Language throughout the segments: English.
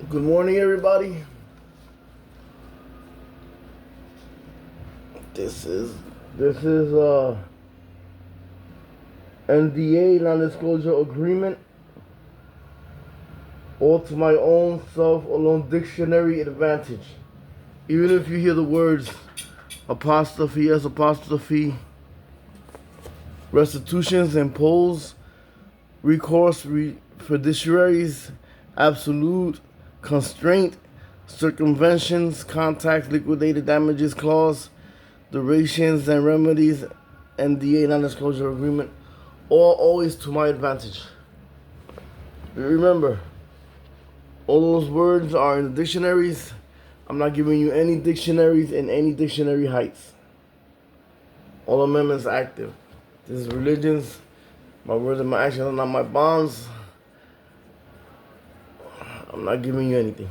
Good morning, everybody. This is this is N.D.A. non-disclosure agreement, all to my own self-alone dictionary advantage. Even if you hear the words apostrophe s apostrophe, restitutions and polls, recourse, fiduciaries, absolute, constraint, circumventions, contact, liquidated damages clause, durations and remedies, N.D.A. non-disclosure agreement, all always to my advantage. Remember, all those words are in the dictionaries. I'm not giving you any dictionaries in any dictionary heights. All amendments active. This is religions. My words and my actions are not my bonds. I'm not giving you anything.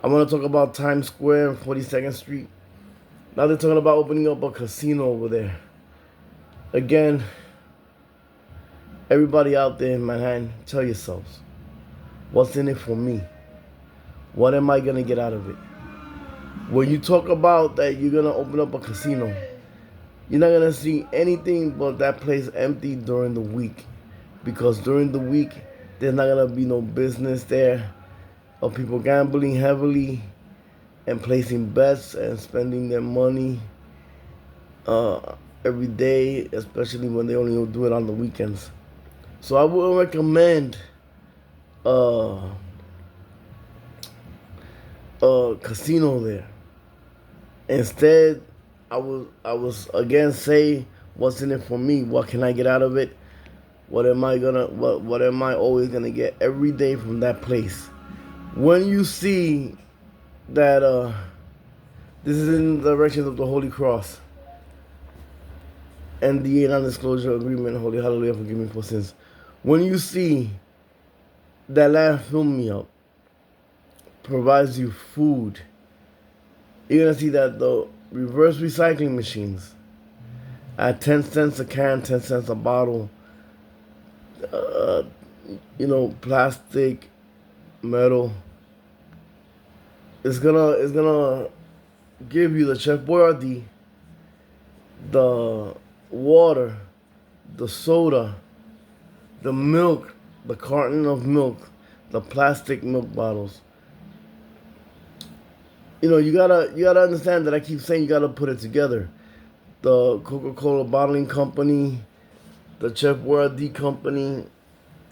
I want to talk about Times Square and 42nd Street. Now they're talking about opening up a casino over there. Again, everybody out there in Manhattan, tell yourselves, what's in it for me? What am I going to get out of it? When you talk about that you're going to open up a casino, you're not going to see anything but that place empty during the week. Because during the week, there's not going to be no business there of people gambling heavily and placing bets and spending their money every day, especially when they only do it on the weekends. So I would recommend a casino there. Instead, I was again say what's in it for me. What can I get out of it? What am I always gonna get every day from that place? When you see that this is in the direction of the Holy Cross and the non-disclosure agreement, Holy Hallelujah, forgive me for sins. When you see that land fill me up, provides you food, you're gonna see that the reverse recycling machines at 10 cents a can, 10 cents a bottle, plastic, metal, it's gonna give you the Chef Boyardee, the water, the soda, the milk, the carton of milk, the plastic milk bottles. You gotta understand that I keep saying you gotta put it together. The Coca-Cola bottling company, the Chef Boyardee company,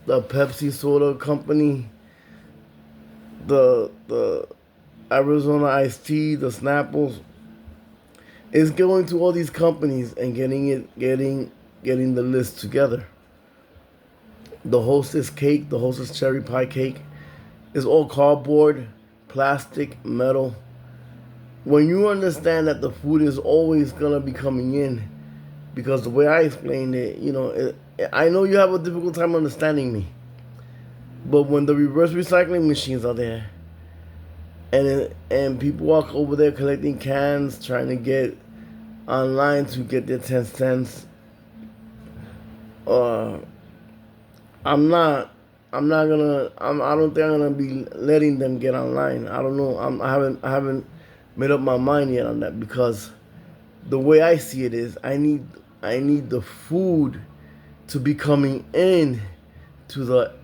the Pepsi soda company, the Arizona iced tea, the Snapples. Is going to all these companies and getting the list together. The Hostess cake, the Hostess cherry pie cake, is all cardboard, plastic, metal. When you understand that the food is always gonna be coming in, because the way I explained it, I know you have a difficult time understanding me. But when the reverse recycling machines are there, and people walk over there collecting cans, trying to get online to get their 10 cents, I don't think I'm gonna be letting them get online. I don't know. I haven't made up my mind yet on that, because the way I see it is I need the food to be coming in to the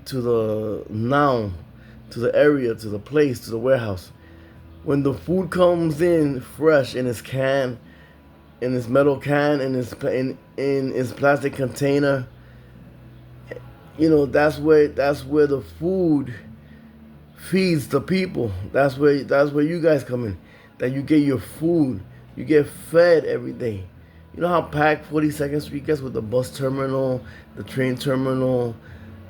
area, to the place, to the warehouse. When the food comes in fresh in its can, in its metal can, in its plastic container, that's where the food feeds the people. That's where you guys come in. That you get your food, you get fed every day. You know how packed 42nd Street gets with the bus terminal, the train terminal,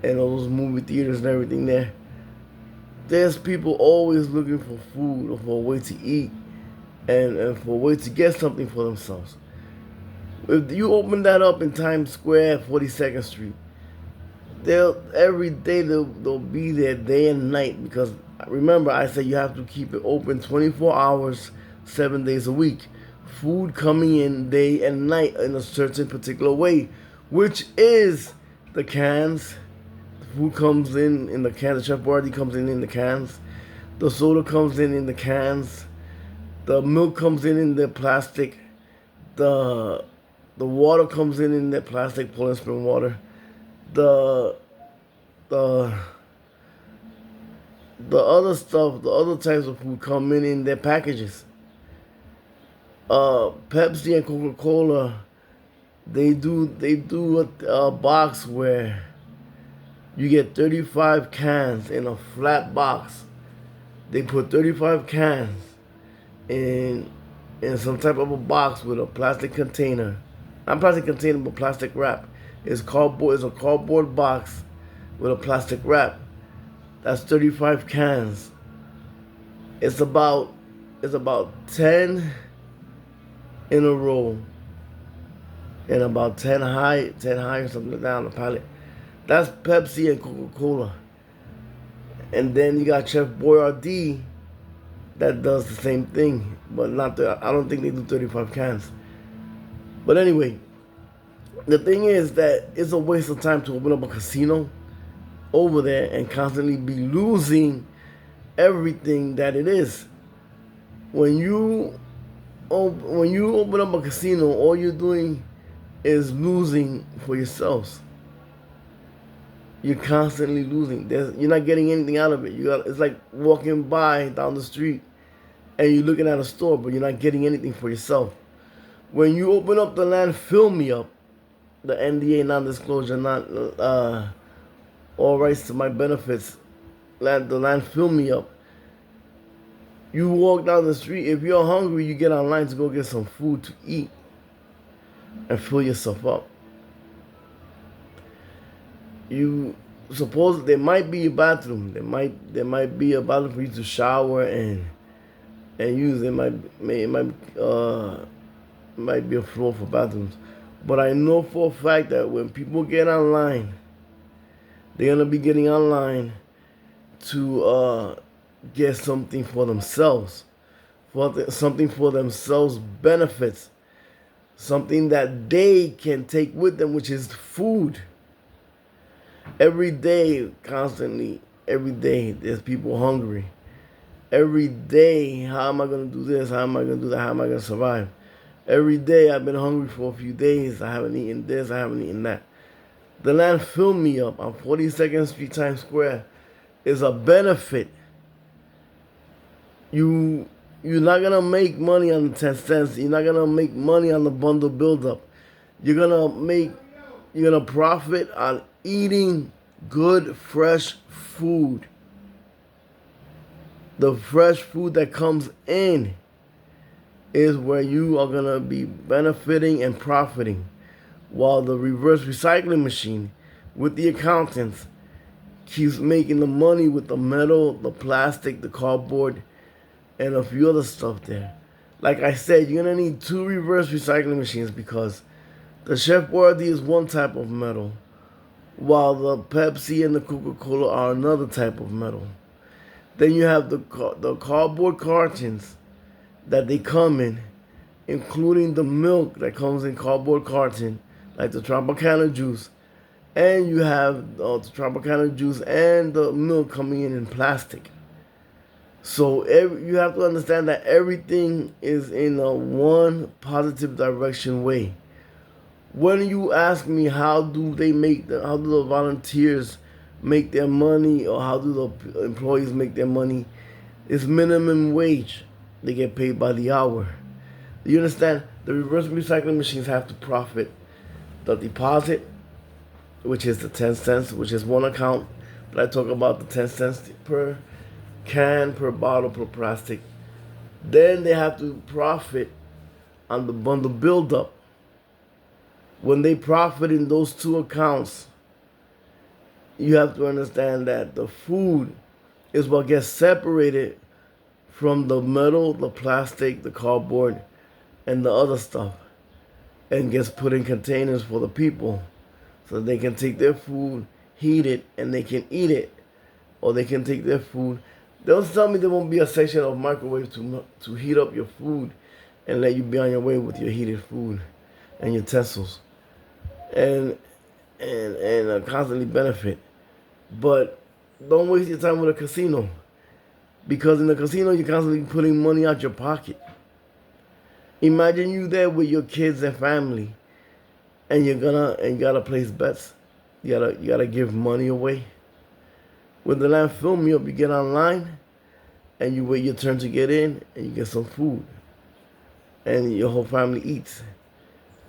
and all those movie theaters and everything there. There's people always looking for food or for a way to eat, and for a way to get something for themselves. If you open that up in Times Square, 42nd Street, every day they'll be there day and night, because remember I said you have to keep it open 24 hours, 7 days a week. Food coming in day and night in a certain particular way, which is the cans. The food comes in the cans. The Chef Boyardee comes in the cans. The soda comes in the cans. The milk comes in the plastic. The the water comes in the plastic, Poland spring water. The the the other stuff, the other types of food come in their packages. Pepsi and Coca Cola, they do a box where you get 35 cans in a flat box. They put 35 cans in some type of a box with a plastic container, not plastic container, but plastic wrap. It's cardboard. It's a cardboard box with a plastic wrap. That's 35 cans. It's about 10 in a row, and about 10 high or something down the pallet. That's Pepsi and Coca Cola. And then you got Chef Boyardee that does the same thing, but not the. I don't think they do 35 cans. But anyway, the thing is that it's a waste of time to open up a casino over there and constantly be losing everything that it is. When you open up a casino, all you're doing is losing for yourselves. You're constantly losing. You're not getting anything out of it. It's like walking by down the street and you're looking at a store, but you're not getting anything for yourself. When you open up the land, fill me up, the N.D.A. non-disclosure, not all rights to my benefits, the land fill me up. You walk down the street. If you're hungry, you get online to go get some food to eat and fill yourself up. You suppose there might be a bathroom. There might be a bathroom for you to shower and use. It might be a floor for bathrooms. But I know for a fact that when people get online, they're gonna be getting online to get something for themselves, something for themselves benefits, something that they can take with them, which is food. Every day, constantly, every day, there's people hungry. Every day, how am I going to do this? How am I going to do that? How am I going to survive? Every day, I've been hungry for a few days. I haven't eaten this. I haven't eaten that. The land filled me up on 42nd Street, Times Square. Is a benefit. You're not going to make money on the 10 cents. You're not going to make money on the bundle buildup. You're going to profit on eating good, fresh food. The fresh food that comes in is where you are going to be benefiting and profiting. While the reverse recycling machine with the accountants keeps making the money with the metal, the plastic, the cardboard, and a few other stuff there. Like I said, you're going to need 2 reverse recycling machines because the Chef Boyardee is one type of metal, while the Pepsi and the Coca-Cola are another type of metal. Then you have the cardboard cartons that they come in, including the milk that comes in cardboard carton, like the Tropicana juice. And you have the Tropicana juice and the milk coming in plastic. So you have to understand that everything is in a one positive direction way. When you ask me how do the volunteers make their money, or how do the employees make their money, it's minimum wage. They get paid by the hour. Do you understand? The reverse recycling machines have to profit the deposit, which is the 10 cents, which is one account. But I talk about the 10 cents per can, per bottle, per plastic. Then they have to profit on the bundle buildup. When they profit in those 2 accounts, you have to understand that the food is what gets separated from the metal, the plastic, the cardboard, and the other stuff, and gets put in containers for the people so they can take their food, heat it, and they can eat it. Or they can take their food. Don't tell me there won't be a section of microwave to heat up your food and let you be on your way with your heated food and utensils. And constantly benefit. But don't waste your time with a casino. Because in the casino, you're constantly putting money out your pocket. Imagine you there with your kids and family, and you gotta place bets. You gotta give money away. When the land fill me up, you get online, and you wait your turn to get in, and you get some food, and your whole family eats.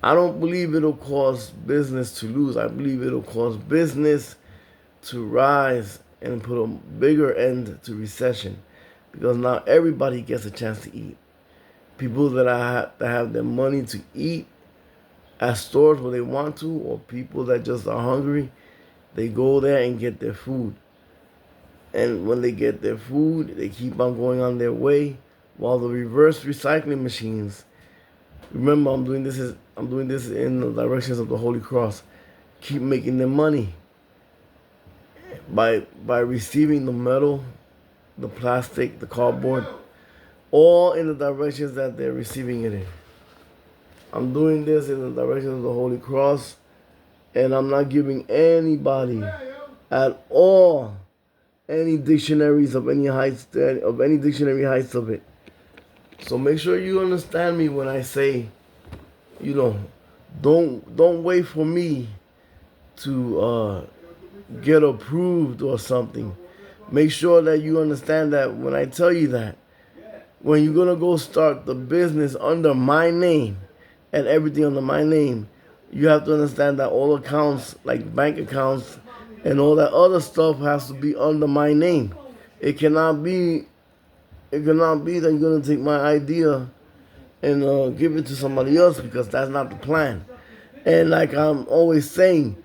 I don't believe it'll cause business to lose. I believe it'll cause business to rise and put a bigger end to recession, because now everybody gets a chance to eat. People that have their money to eat at stores where they want to, or people that just are hungry, they go there and get their food. And when they get their food, they keep on going on their way, while the reverse recycling machines, remember, I'm doing this in the directions of the Holy Cross, keep making their money by receiving the metal, the plastic, the cardboard, all in the directions that they're receiving it in. I'm doing this in the direction of the Holy Cross, and I'm not giving anybody at all any dictionaries of any heights, of any dictionary heights of it. So make sure you understand me when I say, don't wait for me to get approved or something. Make sure that you understand that when I tell you that, when you're gonna go start the business under my name and everything under my name, you have to understand that all accounts, like bank accounts and all that other stuff, has to be under my name. It cannot be that you're gonna take my idea and give it to somebody else, because that's not the plan. And like I'm always saying,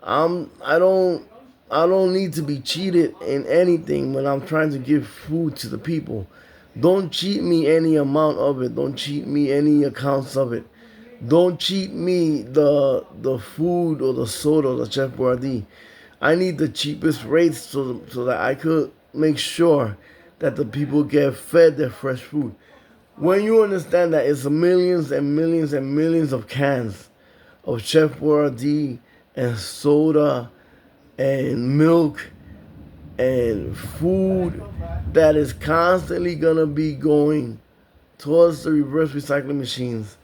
I don't need to be cheated in anything when I'm trying to give food to the people. Don't cheat me any amount of it. Don't cheat me any accounts of it. Don't cheat me the food or the soda or the Chef Boyardee. I need the cheapest rates so that I could make sure that the people get fed their fresh food. When you understand that it's millions and millions and millions of cans of Chef Boyardee and soda and milk and food that is constantly gonna be going towards the reverse recycling machines,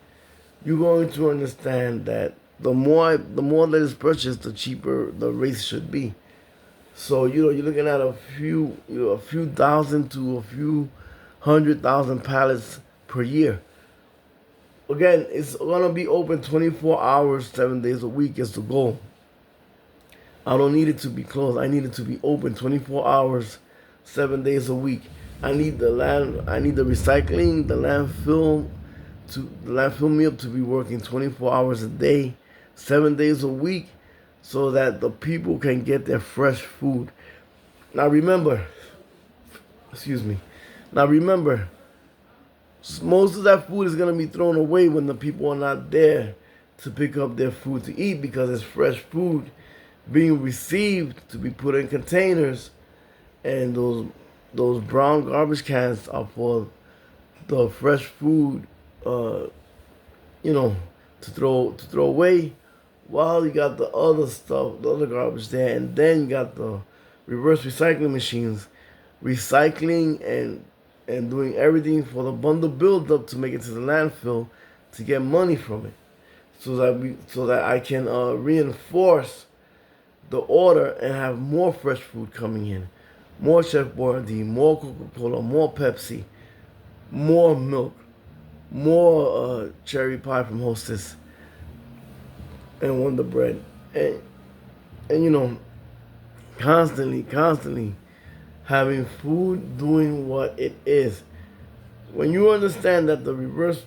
you're going to understand that the more that is purchased, the cheaper the rates should be. So you're looking at a few thousand to a few 100,000 pallets per year. Again, it's gonna be open 24 hours, 7 days a week is the goal. I don't need it to be closed. I need it to be open 24 hours, 7 days a week. I need the recycling, the landfill meal to be working 24 hours a day, 7 days a week, so that the people can get their fresh food. Now remember, most of that food is going to be thrown away when the people are not there to pick up their food to eat, because it's fresh food being received to be put in containers, and those brown garbage cans are for the fresh food, to throw away, while you got the other stuff, the other garbage there, and then you got the reverse recycling machines recycling and doing everything for the bundle build up to make it to the landfill to get money from it, so that I can reinforce the order and have more fresh food coming in, more Chef Boyardee, more Coca-Cola, more Pepsi, more milk, more cherry pie from Hostess and Wonder Bread, and constantly having food doing what it is. When you understand that the reverse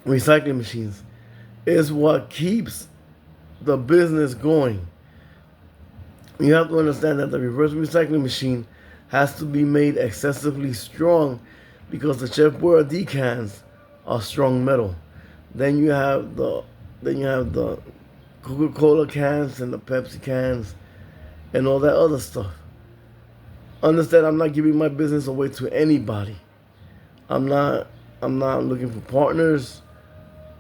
recycling machines is what keeps the business going, you have to understand that the reverse recycling machine has to be made excessively strong, because the Chef Boyardee cans are strong metal. Then you have the Coca-Cola cans and the Pepsi cans and all that other stuff. Understand, I'm not giving my business away to anybody. I'm not looking for partners.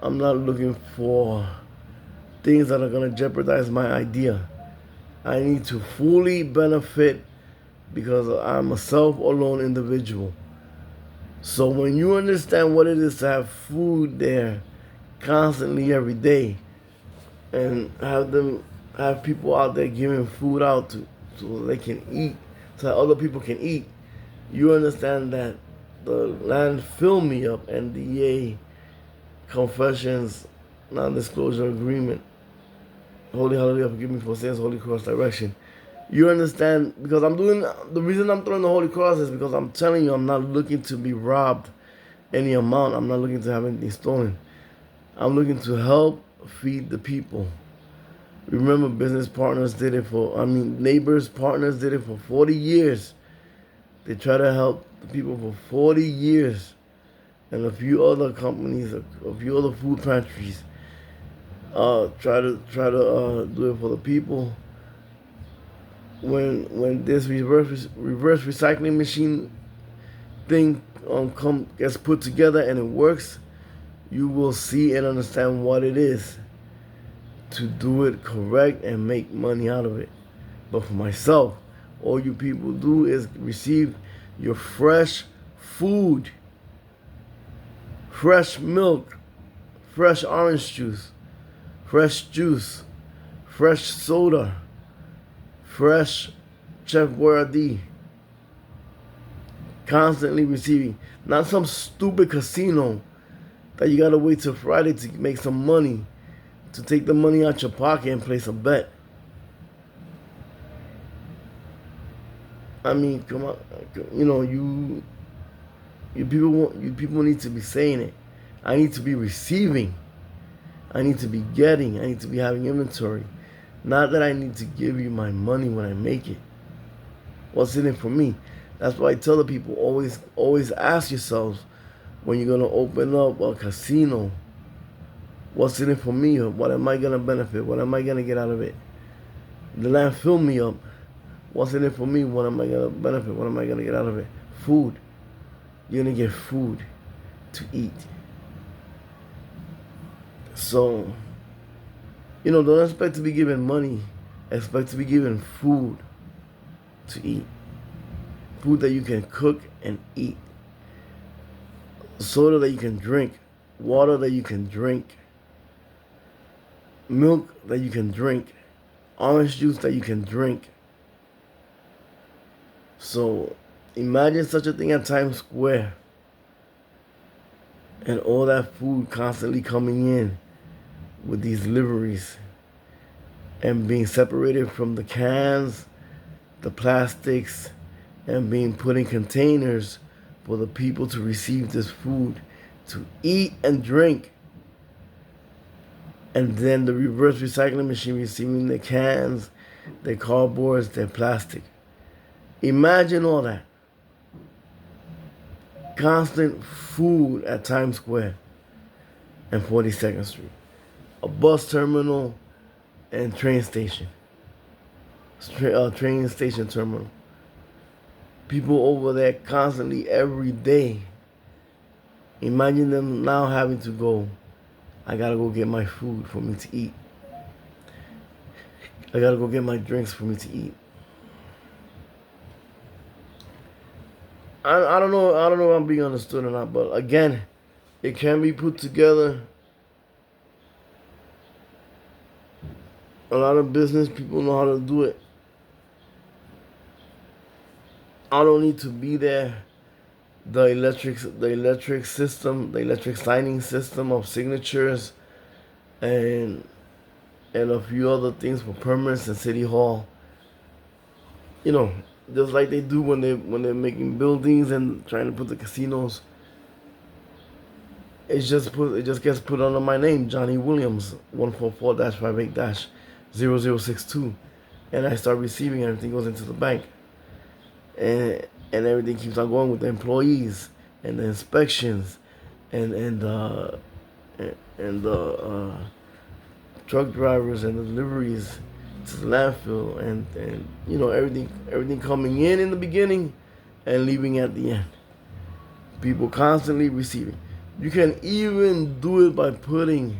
I'm not looking for things that are going to jeopardize my idea. I need to fully benefit because I'm a self-alone individual. So when you understand what it is to have food there constantly every day, and have people out there giving food out to so they can eat, so that other people can eat, you understand that the land fill me up, N.D.A, confessions, non-disclosure agreement, holy hallelujah, forgive me for sins, holy cross direction. You understand, because I'm doing, the reason I'm throwing the holy cross is because I'm telling you, I'm not looking to be robbed any amount. I'm not looking to have anything stolen. I'm looking to help feed the people. Remember, business partners did it neighbors, partners did it for 40 years. They try to help the people for 40 years. And a few other companies, a few other food pantries, try to do it for the people. When this reverse recycling machine thing gets put together and it works, you will see and understand what it is to do it correct and make money out of it. But for myself, all you people do is receive your fresh food, fresh milk, fresh orange juice, fresh soda, fresh Chef Boyardee. Constantly receiving, not some stupid casino that you gotta wait till Friday to make some money, to take the money out your pocket and place a bet. I mean, come on, you people need to be saying it. I need to be receiving. I need to be getting. I need to be having inventory. Not that I need to give you my money when I make it. What's in it for me? That's why I tell the people, always ask yourselves when you're gonna open up a casino, what's in it for me? What am I gonna benefit? What am I gonna get out of it? The land fill me up. What's in it for me? What am I gonna benefit? What am I gonna get out of it? Food. You're gonna get food to eat. So, don't expect to be given money. Expect to be given food to eat. Food that you can cook and eat. Soda that you can drink. Water that you can drink. Milk that you can drink. Orange juice that you can drink. So imagine such a thing at Times Square. And all that food constantly coming in with these liveries. And being separated from the cans, the plastics, and being put in containers for the people to receive this food, to eat and drink. And then the reverse recycling machine receiving their cans, their cardboards, their plastic. Imagine all that. Constant food at Times Square and 42nd Street. A bus terminal and train station. Train station terminal. People over there constantly every day. Imagine them now having to go, I gotta go get my food for me to eat. I gotta go get my drinks for me to eat. I don't know if I'm being understood or not, but again, it can be put together. A lot of business people know how to do it. I don't need to be there. The electric system, the electric signing system of signatures, and a few other things for permits in City Hall. Just like they do when they're making buildings and trying to put the casinos. It just gets put under my name, Johnny Williams, 144-58-0062, and I start receiving everything goes into the bank. And everything keeps on going with the employees and the inspections and the truck drivers and the deliveries to the landfill and everything coming in the beginning and leaving at the end. People constantly receiving. You can even do it by putting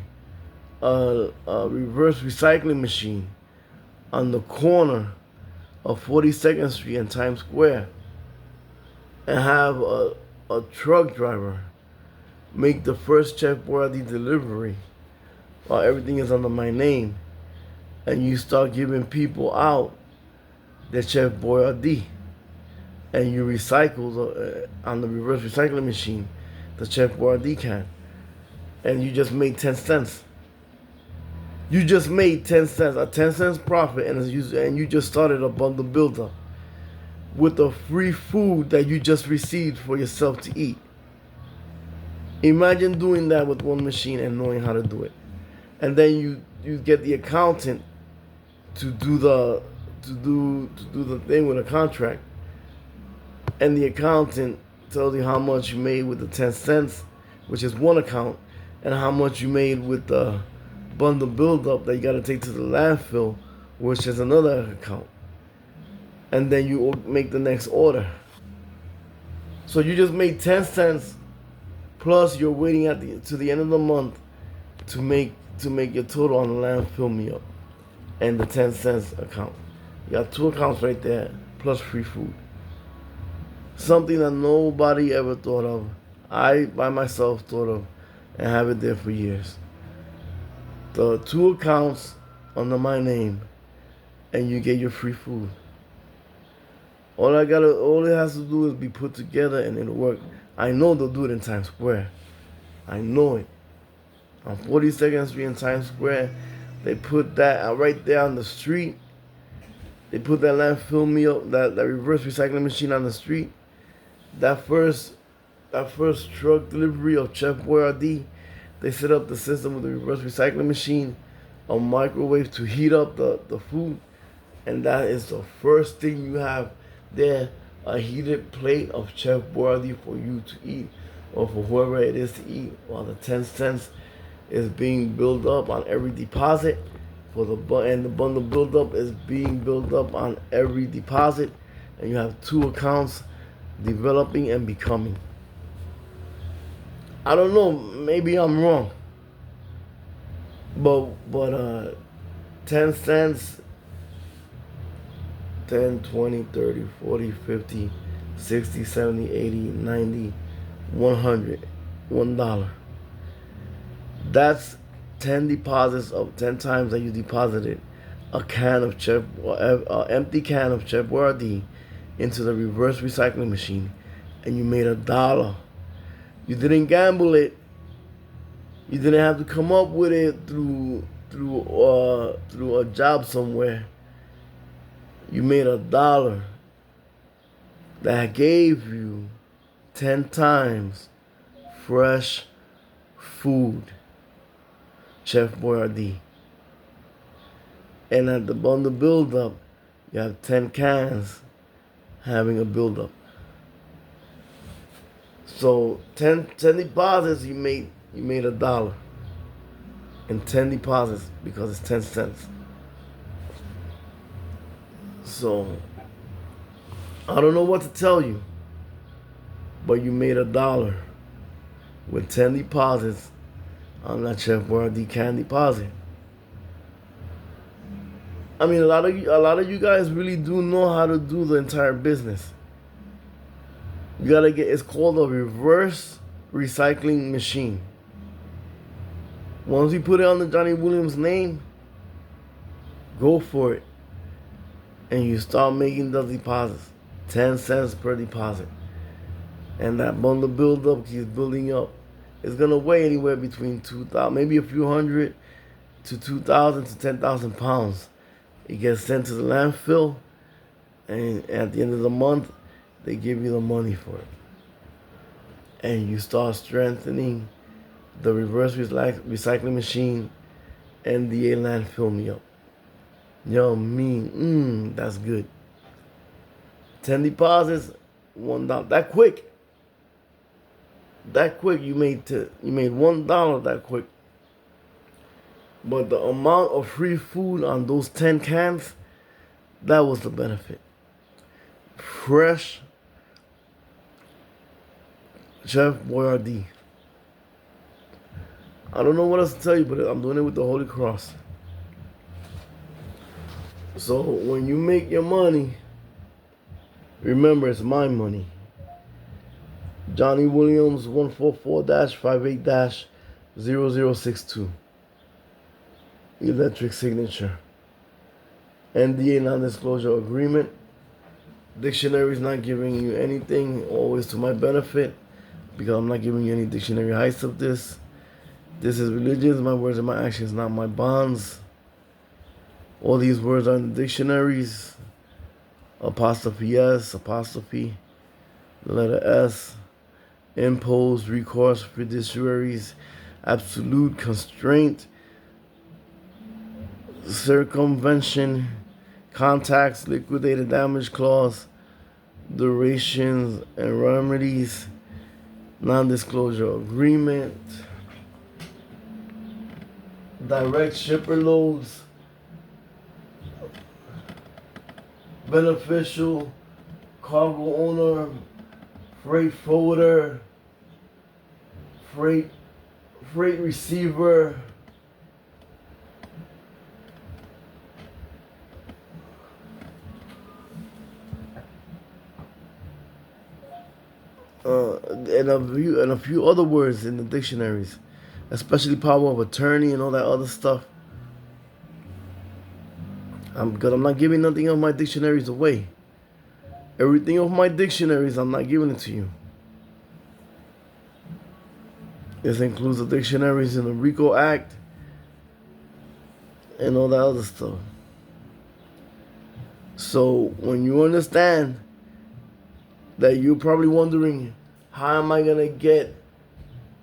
a reverse recycling machine on the corner of 42nd Street and Times Square and have a truck driver make the first Chef Boyardee delivery while everything is under my name, and you start giving people out the Chef Boyardee, and you recycle on the reverse recycling machine the Chef Boyardee can, and you just made 10 cents. You just made 10 cents, a 10 cents profit, and you just started a bundle builder with the free food that you just received for yourself to eat. Imagine doing that with one machine and knowing how to do it. And then you get the accountant to do the thing with a contract. And the accountant tells you how much you made with the 10 cents, which is one account, and how much you made with the bundle buildup that you got to take to the landfill, which is another account. And then you make the next order. So you just made 10 cents, plus you're waiting to the end of the month to make your total on the landfill meal and the 10 cents account. You got two accounts right there, plus free food. Something that nobody ever thought of. I by myself thought of and have it there for years. The two accounts under my name, and you get your free food. All it has to do is be put together and it'll work. I know they'll do it in Times Square. I know it. On 42nd Street in Times Square, they put that right there on the street. They put that landfill meal, that reverse recycling machine on the street. That first truck delivery of Chef Boyardee, they set up the system with the reverse recycling machine, a microwave to heat up the food, and that is the first thing you have there, a heated plate of Chef Boyardee for you to eat, or for whoever it is to eat, while the 10 cents is being built up on every deposit, and the bundle buildup is being built up on every deposit, and you have two accounts developing and becoming. I don't know, maybe I'm wrong, but 10 cents, 10, 20, 30, 40, 50, 60, 70, 80, 90, 100, $1. That's 10 deposits of 10 times that you deposited a can of empty can of Chef Boyardee into the reverse recycling machine, and you made $1. You didn't gamble it. You didn't have to come up with it through a job somewhere. You made $1 that gave you 10 times fresh food, Chef Boyardee. And at the bundle buildup, you have 10 cans having a buildup. So 10 deposits, you made $1 in 10 deposits because it's 10 cents. So I don't know what to tell you, but you made $1 with 10 deposits on that Chef Boyardee can deposit. I mean, a lot of you guys really do know how to do the entire business. You gotta it's called a reverse recycling machine. Once you put it on the Johnny Williams name, go for it. And you start making the deposits. 10 cents per deposit. And that bundle buildup keeps building up. It's gonna weigh anywhere between 2,000, maybe a few hundred to 2,000 to 10,000 pounds. It gets sent to the landfill, and at the end of the month, they give you the money for it. And you start strengthening the reverse recycling machine, N.D.A. landfill me up. Yo, that's good. 10 deposits, $1. That quick. You made $1 that quick. But the amount of free food on those 10 cans, that was the benefit. Fresh Chef Boyardee. I don't know what else to tell you, but I'm doing it with the Holy Cross. So when you make your money, remember it's my money. Johnny Williams 144-58-0062. Electric signature. N.D.A. non-disclosure agreement. Dictionary's not giving you anything, always to my benefit, because I'm not giving you any dictionary heights of this. This is religion, my words and my actions, not my bonds. All these words are in the dictionaries. Apostrophe S, apostrophe, the letter S, impose, recourse, fiduciaries, absolute, constraint, circumvention, contacts, liquidated damage clause, durations and remedies, non-disclosure agreement, direct shipper loads, beneficial, cargo owner, freight forwarder, freight receiver, and a few other words in the dictionaries, especially power of attorney and all that other stuff. Because I'm not giving nothing of my dictionaries away. Everything of my dictionaries, I'm not giving it to you. This includes the dictionaries in the RICO Act and all that other stuff. So when you understand that you're probably wondering, how am I going to get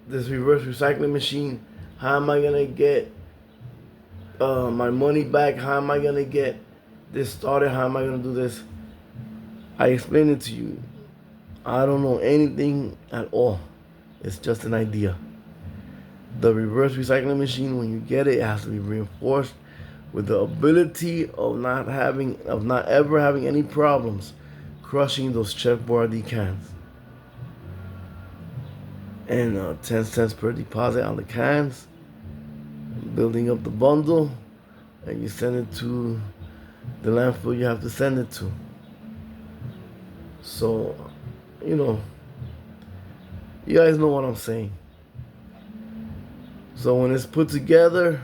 this reverse recycling machine? How am I going to get my money back? How am I going to get this started? How am I going to do this? I explained it to you. I don't know anything at all. It's just an idea. The reverse recycling machine, when you get it, it has to be reinforced with the ability of not ever having any problems crushing those Chef Boyardee cans. And 10 cents per deposit on the cans, building up the bundle, and you send it to the landfill you have to send it to. So, you guys know what I'm saying. So when it's put together,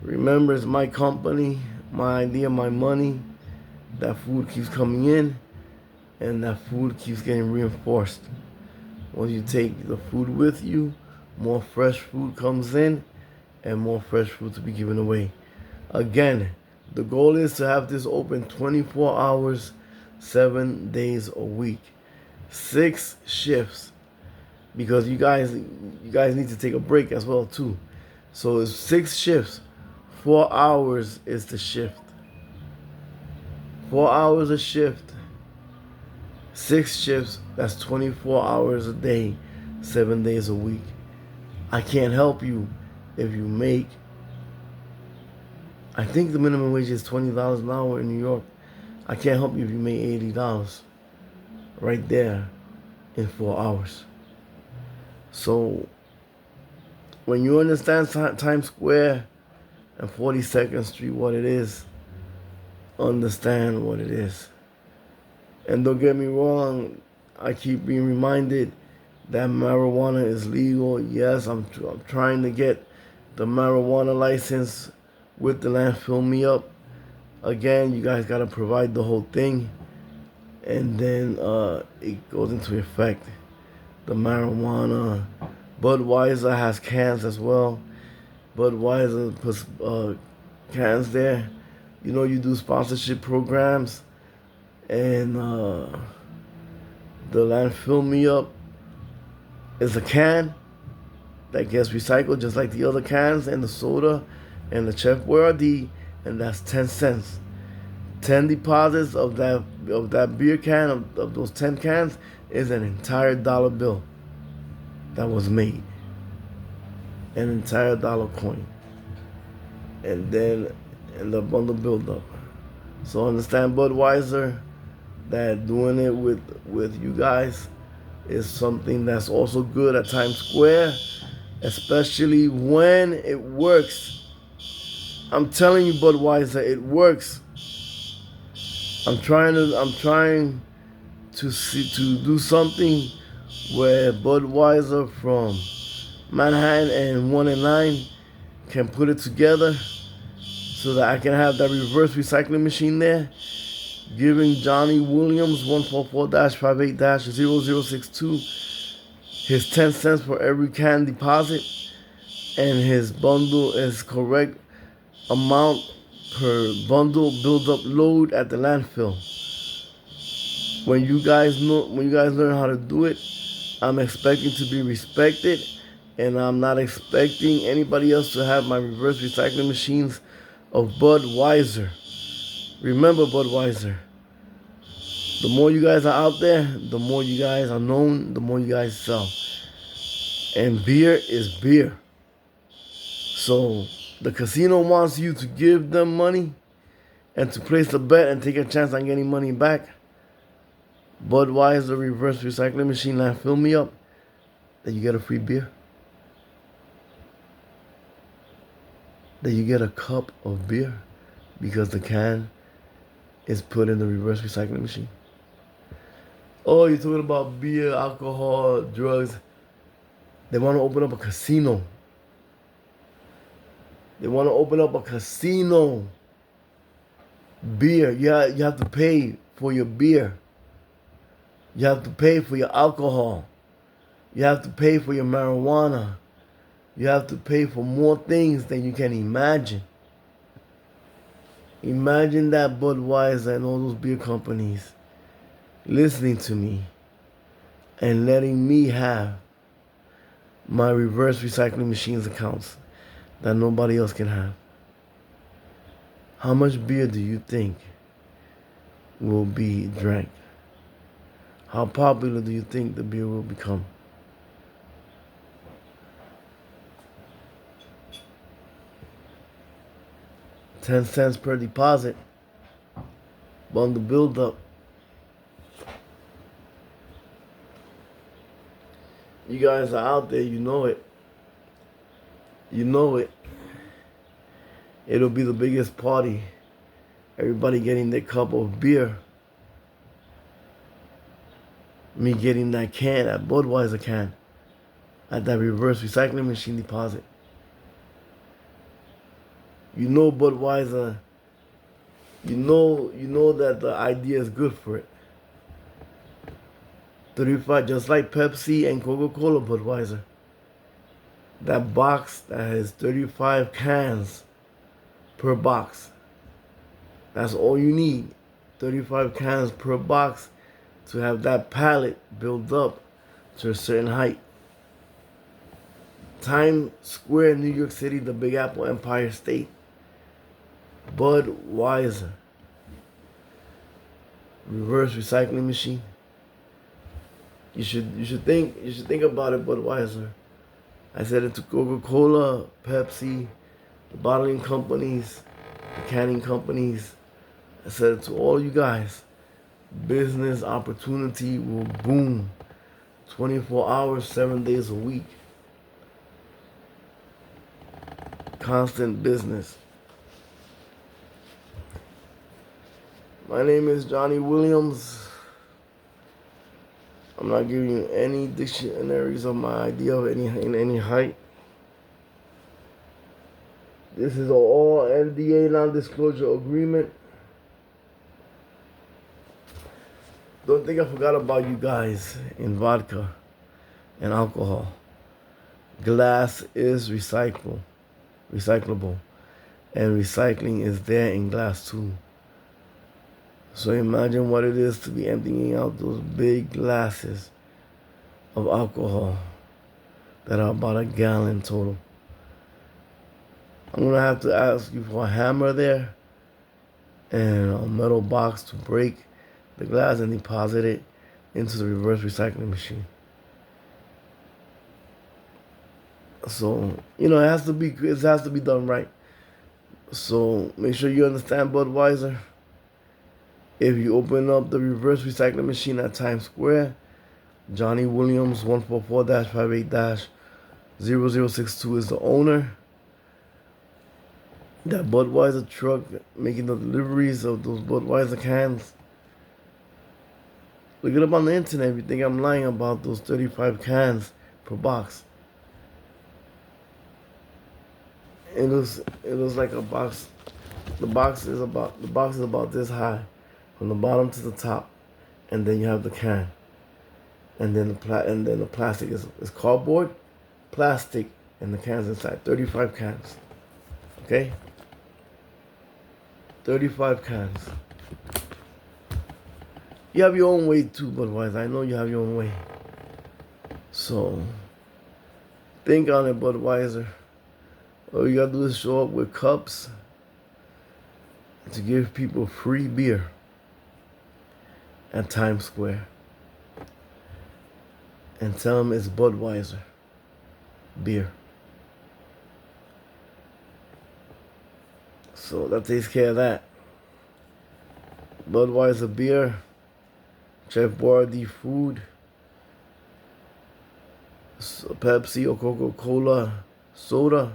remember it's my company, my idea, my money. That food keeps coming in, and that food keeps getting reinforced. When you take the food with you, more fresh food comes in, and more fresh food to be given away. Again, the goal is to have this open 24 hours, 7 days a week, 6 shifts, because you guys need to take a break as well too. So it's 6 shifts. 4 hours is the shift. 4 hours a shift. 6 shifts. That's 24 hours a day, 7 days a week. I can't help you if you make, I think the minimum wage is $20 an hour in New York. I can't help you if you make $80 right there in 4 hours. So when you understand Times Square and 42nd Street, what it is, understand what it is. And don't get me wrong, I keep being reminded that marijuana is legal. Yes, I'm trying to get the marijuana license with the landfill me up. Again, you guys got to provide the whole thing, and then it goes into effect. The marijuana, Budweiser has cans as well. Budweiser puts cans there. You do sponsorship programs, and the landfill me up is a can that gets recycled just like the other cans, and the soda and the Chef Boyardee, and that's 10 cents. 10 deposits of that beer can, of those 10 cans, is an entire dollar bill that was made. An entire dollar coin. And then the bundle build up. So understand, Budweiser, that doing it with you guys is something that's also good at Times Square, especially when it works. I'm telling you, Budweiser, it works. I'm trying to do something where Budweiser from Manhattan and 1 and 9 can put it together so that I can have that reverse recycling machine there, giving Johnny Williams 144-58-0062 his 10 cents for every can deposit, and his bundle is correct amount per bundle build up load at the landfill. When you guys learn how to do it, I'm expecting to be respected, and I'm not expecting anybody else to have my reverse recycling machines of Budweiser. Remember, Budweiser, the more you guys are out there, the more you guys are known, the more you guys sell. And beer is beer. So the casino wants you to give them money and to place a bet and take a chance on getting money back. Budweiser reverse recycling machine line, fill me up, that you get a free beer. That you get a cup of beer because the can is put in the reverse recycling machine. Oh, you're talking about beer, alcohol, drugs. They want to open up a casino. They want to open up a casino. Beer, you have to pay for your beer. You have to pay for your alcohol. You have to pay for your marijuana. You have to pay for more things than you can imagine. Imagine that Budweiser and all those beer companies listening to me and letting me have my reverse recycling machines accounts that nobody else can have. How much beer do you think will be drank? How popular do you think the beer will become? $0.10 per deposit. Bundle build up. You guys are out there, you know it. You know it. It'll be the biggest party. Everybody getting their cup of beer. Me getting that can, that Budweiser can, at that reverse recycling machine deposit. You know Budweiser, you know that the idea is good for it. 35, just like Pepsi and Coca-Cola, Budweiser. That box that has 35 cans per box. That's all you need. 35 cans per box to have that pallet build up to a certain height. Times Square, New York City, the Big Apple, Empire State. Budweiser. Reverse recycling machine. You should think about it, Budweiser. I said it to Coca-Cola, Pepsi, the bottling companies, the canning companies. I said it to all you guys. Business opportunity will boom. 24 hours, 7 days a week. Constant business. My name is Johnny Williams. I'm not giving you any dictionaries of my idea of any height. This is all N.D.A. non-disclosure agreement. Don't think I forgot about you guys in vodka and alcohol. Glass is recyclable, and recycling is there in glass too. So imagine what it is to be emptying out those big glasses of alcohol that are about a gallon total. I'm gonna have to ask you for a hammer there and a metal box to break the glass and deposit it into the reverse recycling machine. So, it has to be done right. So make sure you understand, Budweiser. If you open up the reverse recycling machine at Times Square, Johnny Williams 144-58-0062 is the owner. That Budweiser truck making the deliveries of those Budweiser cans. Look it up on the internet if you think I'm lying about those 35 cans per box. It was like a box. The box is about this high, from the bottom to the top, and then you have the can, and then the plastic is cardboard, plastic, and the cans inside. 35 cans. Okay. 35 cans. You have your own way too, Budweiser. I know you have your own way. So think on it, Budweiser. All you gotta do is show up with cups to give people free beer at Times Square and tell them it's Budweiser beer. So that takes care of that. Budweiser beer, Chef Boyardee food, Pepsi or Coca-Cola soda,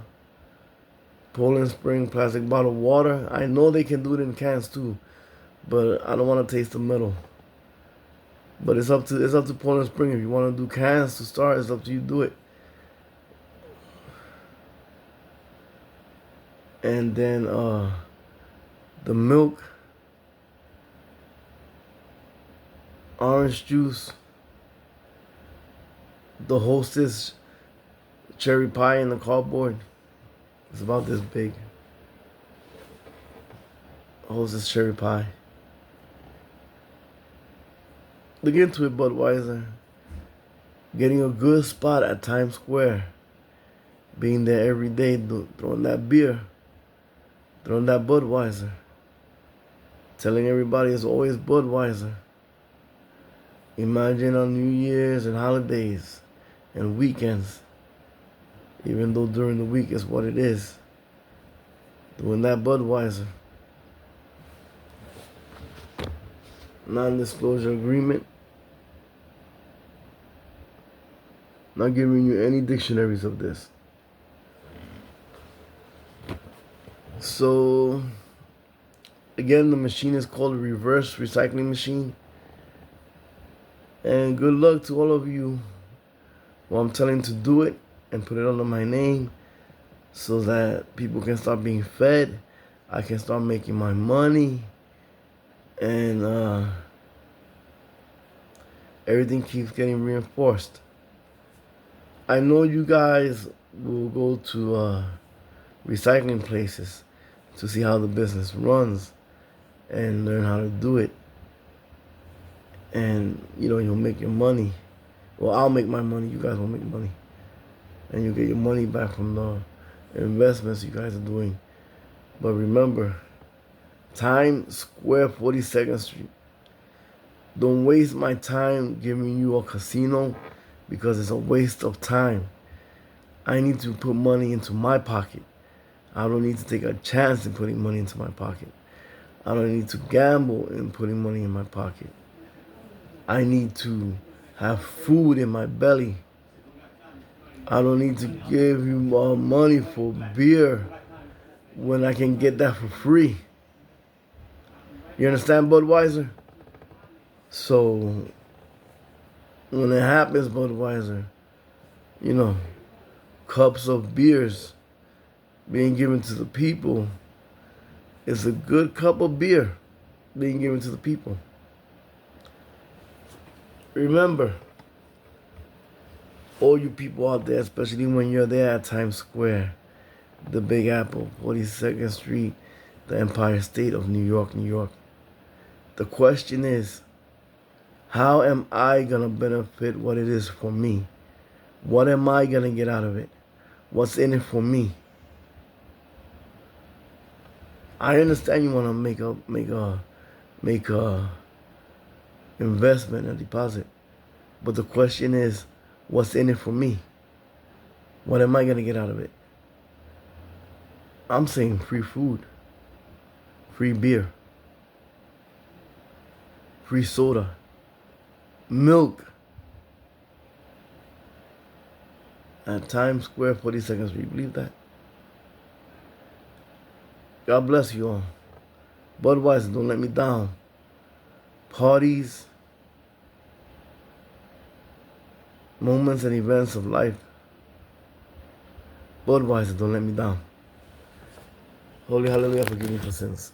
Poland Spring plastic bottled water. I know they can do it in cans too, but I don't want to taste the metal. But it's up to Poland Spring. If you want to do cans to start, it's up to you to do it. And then the milk, orange juice, the Hostess cherry pie in the cardboard. It's about this big. Hostess cherry pie. Look into it, Budweiser. Getting a good spot at Times Square. Being there every day, throwing that beer. Throwing that Budweiser. Telling everybody it's always Budweiser. Imagine on New Year's and holidays and weekends. Even though during the week is what it is. Doing that Budweiser. Non-disclosure agreement. Not giving you any dictionaries of this. So, again, the machine is called a reverse recycling machine. And good luck to all of you who I'm telling to do it and put it under my name so that people can start being fed. I can start making my money. And everything keeps getting reinforced. I know you guys will go to recycling places to see how the business runs and learn how to do it. And, you'll make your money. Well, I'll make my money. You guys will make money. And you'll get your money back from the investments you guys are doing. But remember, Times Square, 42nd Street. Don't waste my time giving you a casino because it's a waste of time. I need to put money into my pocket. I don't need to take a chance in putting money into my pocket. I don't need to gamble in putting money in my pocket. I need to have food in my belly. I don't need to give you more money for beer when I can get that for free. You understand, Budweiser? So, when it happens, Budweiser, cups of beers being given to the people, it's a good cup of beer being given to the people. Remember, all you people out there, especially when you're there at Times Square, the Big Apple, 42nd Street, the Empire State of New York, New York. The question is, how am I going to benefit what it is for me? What am I going to get out of it? What's in it for me? I understand you want to make a investment, a deposit. But the question is, what's in it for me? What am I going to get out of it? I'm saying free food, free beer, free soda, milk at Times Square, 42nd Street. Believe that? God bless you all. Budweiser, don't let me down. Parties, moments and events of life. Budweiser, don't let me down. Holy hallelujah, forgive me for sins.